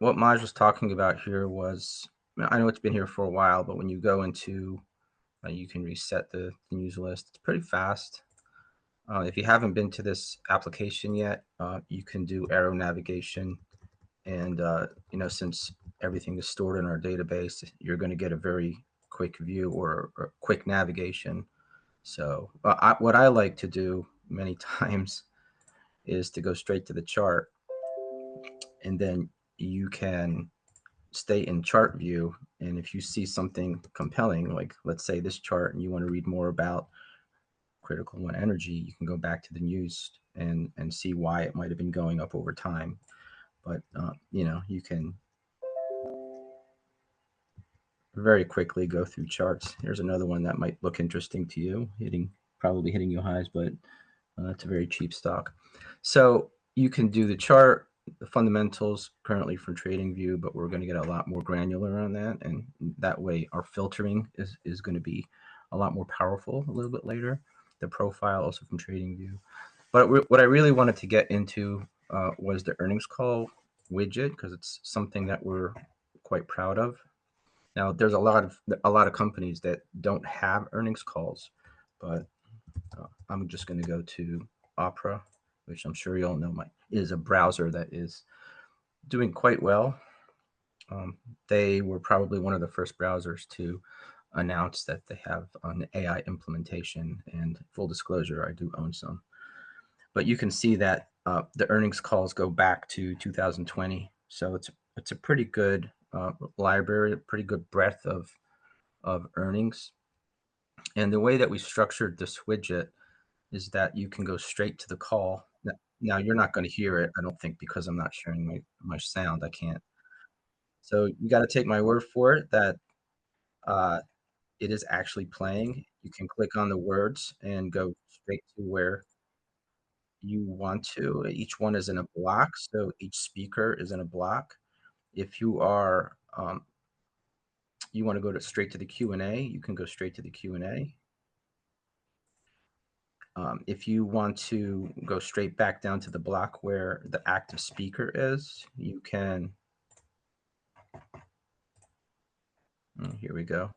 what Maj was talking about here was, I know it's been here for a while, but when you go into, you can reset the news list. It's pretty fast. If you haven't been to this application yet, you can do arrow navigation. And, since everything is stored in our database, you're going to get a very quick view or quick navigation. So what I like to do many times is to go straight to the chart, and then you can stay in chart view. And if you see something compelling, like let's say this chart, and you want to read more about critical one energy, you can go back to the news and see why it might have been going up over time. But you can very quickly go through charts. Here's another one that might look interesting to you, probably hitting you highs, but it's a very cheap stock. So you can do the chart, the fundamentals currently from trading view, but we're going to get a lot more granular on that. And that way our filtering is going to be a lot more powerful a little bit later. The profile also from trading view. But what I really wanted to get into was the earnings call widget, because it's something that we're quite proud of. Now, there's a lot of companies that don't have earnings calls, but I'm just going to go to Opera, which I'm sure you all know is a browser that is doing quite well. They were probably one of the first browsers to announce that they have an AI implementation. And full disclosure, I do own some. But you can see that the earnings calls go back to 2020, so it's a pretty good library, a pretty good breadth of earnings. And the way that we structured this widget is that you can go straight to the call. Now you're not going to hear it, I don't think, because I'm not sharing my sound. I can't. So you got to take my word for it that uh, it is actually playing. You can click on the words and go straight to where you want to. Each one is in a block, so each speaker is in a block. If you are you want to go straight to the Q&A, you can go straight to the Q&A. If you want to go straight back down to the block where the active speaker is, you can. Here we go.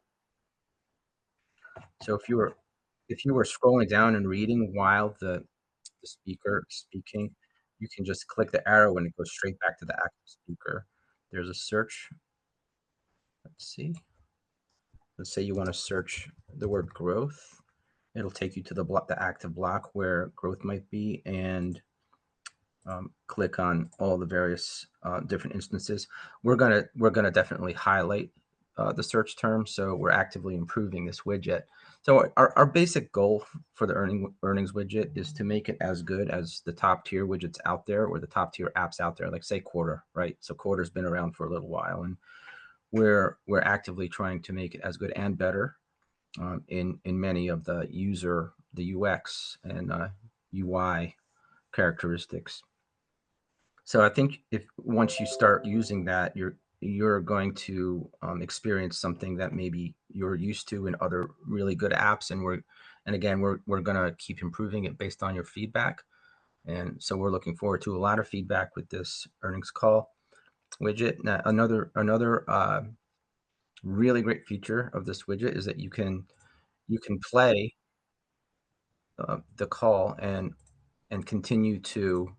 So if you were scrolling down and reading while the speaker is speaking, you can just click the arrow and it goes straight back to the active speaker. There's a search. Let's see. Let's say you want to search the word growth. It'll take you to the active block where growth might be, and click on all the various different instances. We're gonna definitely highlight the search term, so we're actively improving this widget. So our basic goal for the earnings widget is to make it as good as the top tier widgets out there, or the top tier apps out there, like say Quarter, right? So Quarter's been around for a little while, and we're actively trying to make it as good and better in many of the UX and UI characteristics. So I think if once you start using that, you're going to experience something that maybe you're used to in other really good apps, and again we're going to keep improving it based on your feedback. And so we're looking forward to a lot of feedback with this earnings call widget. Now, another really great feature of this widget is that you can play the call and continue to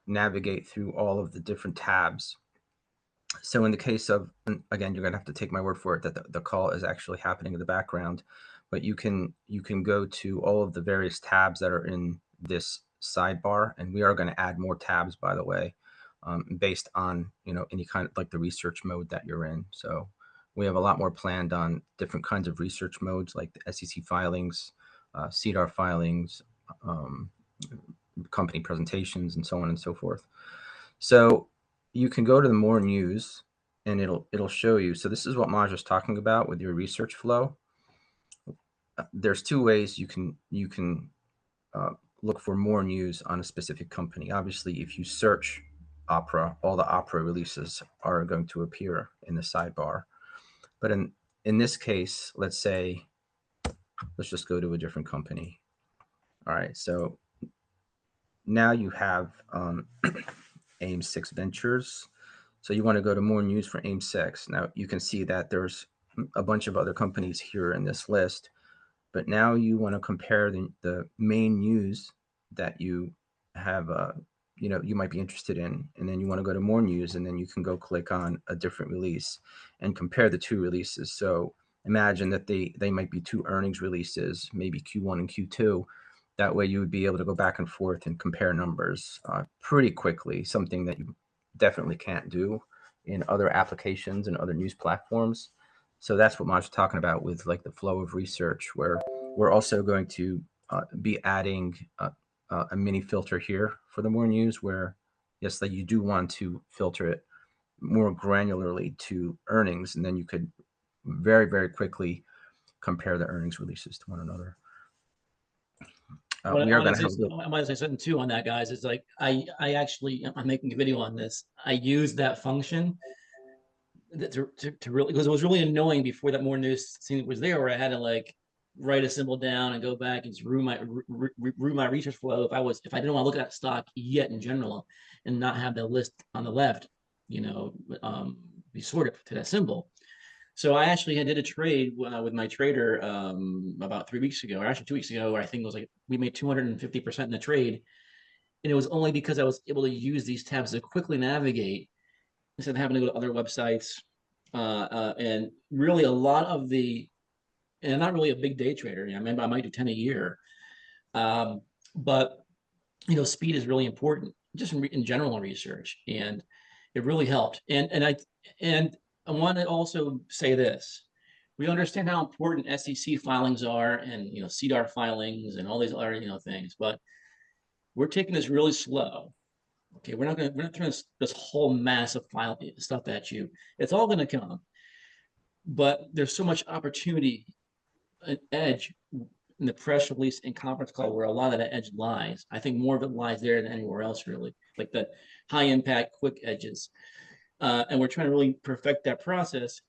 navigate through all of the different tabs. So in the case of, again, you're going to have to take my word for it that the call is actually happening in the background, but you can go to all of the various tabs that are in this sidebar, and we are going to add more tabs, by the way, based on any kind of like the research mode that you're in. So we have a lot more planned on different kinds of research modes, like the SEC filings, CDAR filings, company presentations, and so on and so forth. So you can go to the more news, and it'll show you. So this is what Maj was talking about with your research flow. There's two ways you can look for more news on a specific company. Obviously, if you search Opera, all the Opera releases are going to appear in the sidebar. But in this case, let's just go to a different company. All right, so now you have AIM 6 Ventures. So you want to go to more news for AIM6. Now you can see that there's a bunch of other companies here in this list, but now you want to compare the main news that you have, you might be interested in, and then you want to go to more news, and then you can go click on a different release and compare the two releases. So imagine that they might be two earnings releases, maybe Q1 and Q2. That way you would be able to go back and forth and compare numbers pretty quickly, something that you definitely can't do in other applications and other news platforms. So that's what Maj was talking about with like the flow of research, where we're also going to be adding a mini filter here for the more news, where yes, that you do want to filter it more granularly to earnings, and then you could very, very quickly compare the earnings releases to one another. We are going to have. I want to say something too on that, guys. It's like I'm making a video on this. I use that function to really, because it was really annoying before that more news scene was there, where I had to like write a symbol down and go back and just ruin my research flow if I didn't want to look at that stock yet in general and not have the list on the left, be sorted to that symbol. So I actually did a trade with my trader about 3 weeks ago, or actually 2 weeks ago, where I think it was like we made 250% in the trade. And it was only because I was able to use these tabs to quickly navigate instead of having to go to other websites. And really a lot of and I'm not really a big day trader. I mean, I might do 10 a year. But, speed is really important just in general in research. And it really helped. And I want to also say this. We understand how important SEC filings are and, CDAR filings and all these other, things, but we're taking this really slow. Okay, we're not throwing this whole massive file stuff at you. It's all going to come, but there's so much opportunity, an edge in the press release and conference call where a lot of that edge lies. I think more of it lies there than anywhere else, really, like the high impact, quick edges. And we're trying to really perfect that process,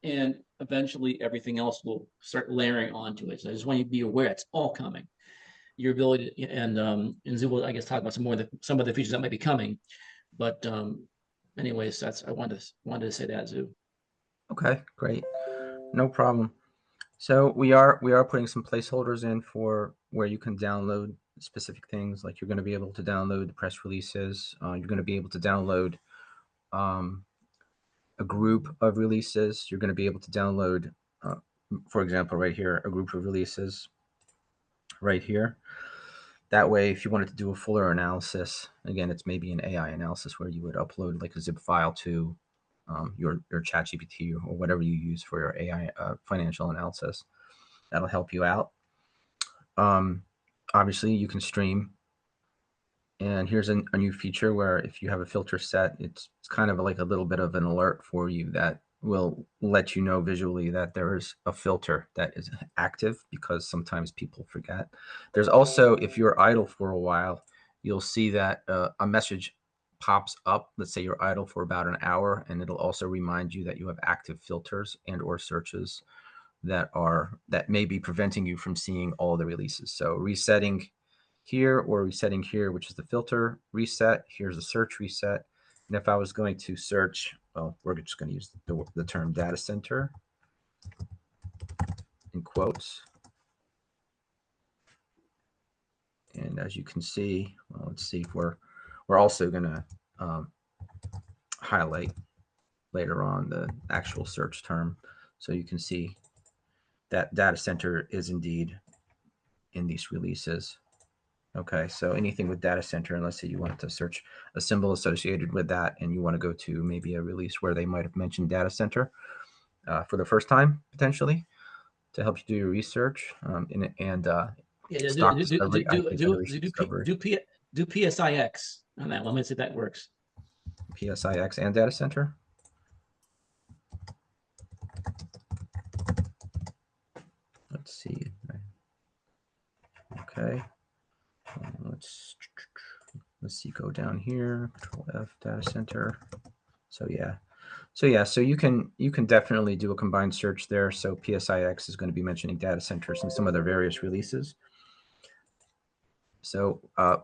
and eventually everything else will start layering onto it. So I just want you to be aware it's all coming. Your ability to, and Zoo will, I guess, talk about some of the features that might be coming. But anyways, I wanted to say that, Zoo. Okay, great, no problem. So we are putting some placeholders in for where you can download specific things. Like you're going to be able to download the press releases. You're going to be able to download a group of releases. You're going to be able to download, for example, right here, a group of releases right here. That way, if you wanted to do a fuller analysis, again, it's maybe an AI analysis where you would upload like a zip file to your ChatGPT or whatever you use for your AI financial analysis. That'll help you out. Obviously, you can stream. And here's a new feature where if you have a filter set, it's kind of like a little bit of an alert for you that will let you know visually that there is a filter that is active, because sometimes people forget. There's also, if you're idle for a while, you'll see that a message pops up. Let's say you're idle for about an hour, and it'll also remind you that you have active filters and or searches that may be preventing you from seeing all the releases. So resetting here or resetting here, which is the filter reset. Here's the search reset. And if I was going to search, well, we're just going to use the term data center in quotes. And as you can see, well, let's see if we're also going to highlight later on the actual search term. So you can see that data center is indeed in these releases. Okay, so anything with data center, unless you want to search a symbol associated with that and you want to go to maybe a release where they might have mentioned data center for the first time, potentially, to help you do your research stock discovery, do PSIX on that one. Let's see if that works. PSIX and data center? Let's see. Okay. Let's see, go down here, Control F, data center. So you can definitely do a combined search there. So PSIX is going to be mentioning data centers and some of their various releases. So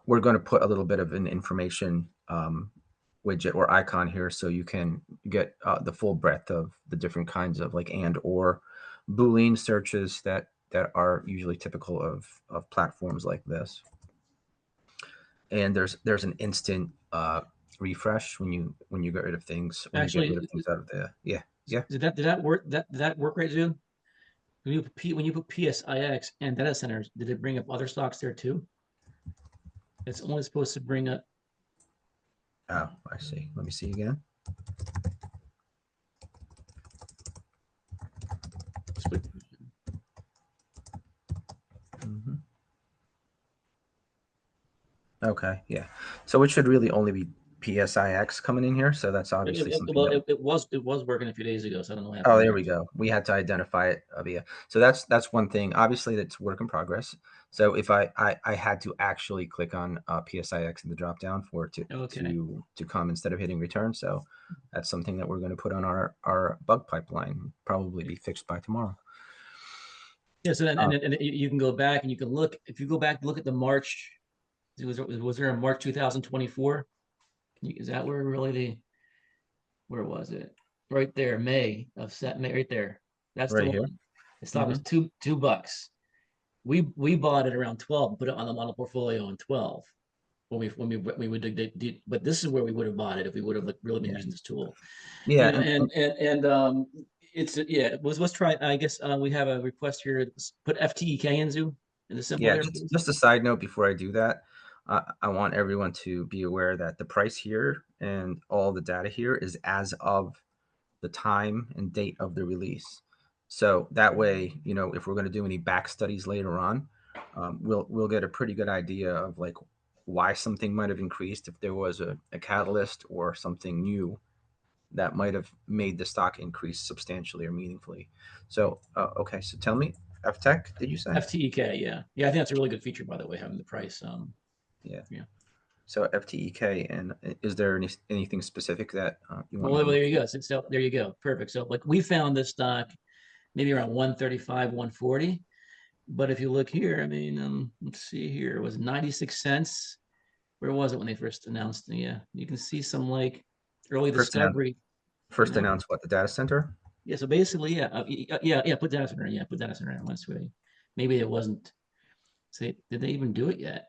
we're going to put a little bit of an information widget or icon here so you can get the full breadth of the different kinds of like and or Boolean searches that are usually typical of platforms like this. And there's an instant refresh when you get rid of things, when you get rid Actually, of things out of the yeah. did that work? Did that work right, Zoom? When you put PSIX and data centers, did it bring up other stocks there too? It's only supposed to bring up. Oh, I see. Let me see again. Mm-hmm. Okay, yeah. So it should really only be PSIX coming in here. So that's obviously something Well, that. it was working a few days ago, so I don't know what Oh, happened there there. we go. We had to identify it via. So that's one thing. Obviously, that's work in progress. So if I had to actually click on PSIX in the drop down for it Okay. to come instead of hitting return. So that's something that we're going to put on our bug pipeline. Probably be fixed by tomorrow. Yeah. So then, Uh, and you can go back and you can look. If you go back, look at the March. Was there a March 2024? Is that where really where was it? Right there, May of set May, right there. That's the right here. one. The stock Hmm. was $2. We bought it around 12, put it on the model portfolio on 12 when we would did, but this is where we would have bought it if we would have like really been Yeah, using this tool. yeah, You know, and it's yeah, let's try. I guess we have a request here. Put FTEK in Zoo in the symbol yeah. there, Just please. just a side note before I do that, I want everyone to be aware that the price here and all the data here is as of the time and date of the release. So that way, if we're going to do any back studies later on, we'll get a pretty good idea of like why something might have increased, if there was a catalyst or something new that might have made the stock increase substantially or meaningfully. So okay, so tell me, FTech, did you say? FTEK, yeah, yeah. I think that's a really good feature, by the way, having the price. Yeah. Yeah. So FTEK, and is there anything specific that you want me Well, to there look you for? go. So there you go. Perfect. So like we found this stock maybe around 135, 140. But if you look here, I mean, let's see here, it was 96 cents. Where was it when they first announced it? Yeah, you can see some like early First announced, discovery, you first know? announced what, the data center? Yeah, so basically, yeah, yeah, put data center, yeah, put data center in this way. Maybe it wasn't, say, did they even do it yet?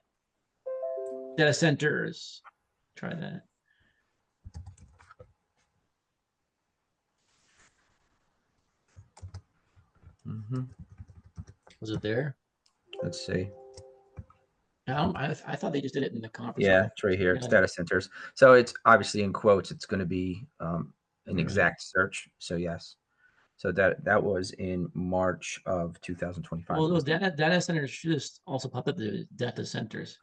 Data centers, try that. Hmm. Was it there? Let's see. I thought they just did it in the conference Yeah, call. it's right here. It's Yeah, data centers. So it's obviously in quotes. It's going to be an right. exact search. So yes. So that was in March of 2025 Well, when those this thing. data centers should just also pop up the data centers.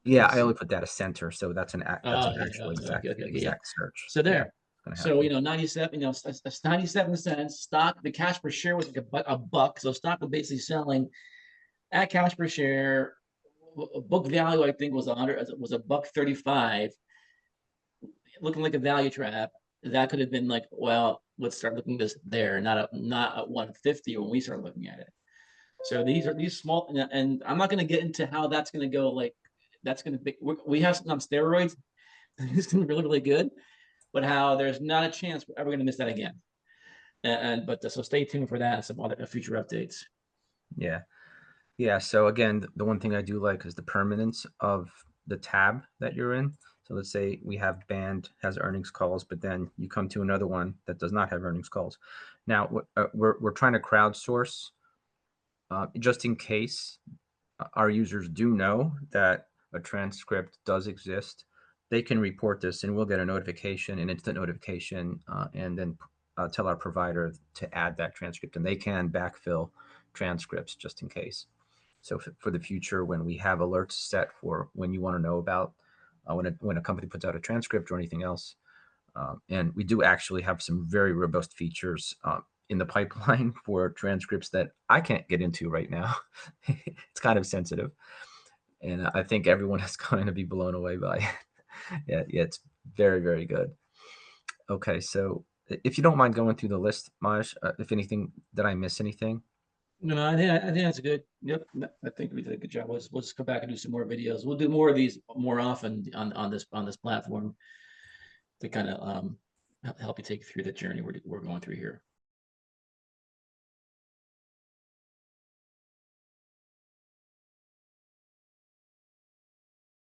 Yeah, Let's I only see. put data center. So that's Oh, an okay, actual okay, okay, okay, yeah. exact search. So Yeah, there. it's going to So happen. 97, that's 97 cents. Stock, the cash per share was like a buck. So stock was basically selling at cash per share. Book value, I think, was 100, was a buck 35, looking like a value trap. That could have been like, well, let's start looking this there, not at 150 when we start looking at it. So these are these small, and I'm not going to get into how that's going to go. Like that's going to be, we have something on steroids. It's going to be really, really good, but how there's not a chance we're ever going to miss that again. But so stay tuned for that and some other future updates. Yeah. Yeah, so again, the one thing I do like is the permanence of the tab that you're in. So let's say we have band has earnings calls, but then you come to another one that does not have earnings calls. Now we're trying to crowdsource just in case our users do know that a transcript does exist. They can report this, and we'll get a notification, an instant notification, and then tell our provider to add that transcript, and they can backfill transcripts just in case. So for the future, when we have alerts set for when you want to know about when a company puts out a transcript or anything else, and we do actually have some very robust features in the pipeline for transcripts that I can't get into right now. It's kind of sensitive, and I think everyone is going to be blown away by it. Yeah, yeah, it's very, very good. Okay, so if you don't mind going through the list, Maj, if anything, did I miss anything? No, I think that's good. Yep, I think we did a good job. Let's come back and do some more videos. We'll do more of these more often on this platform. to kind of help you take through the journey we're going through here.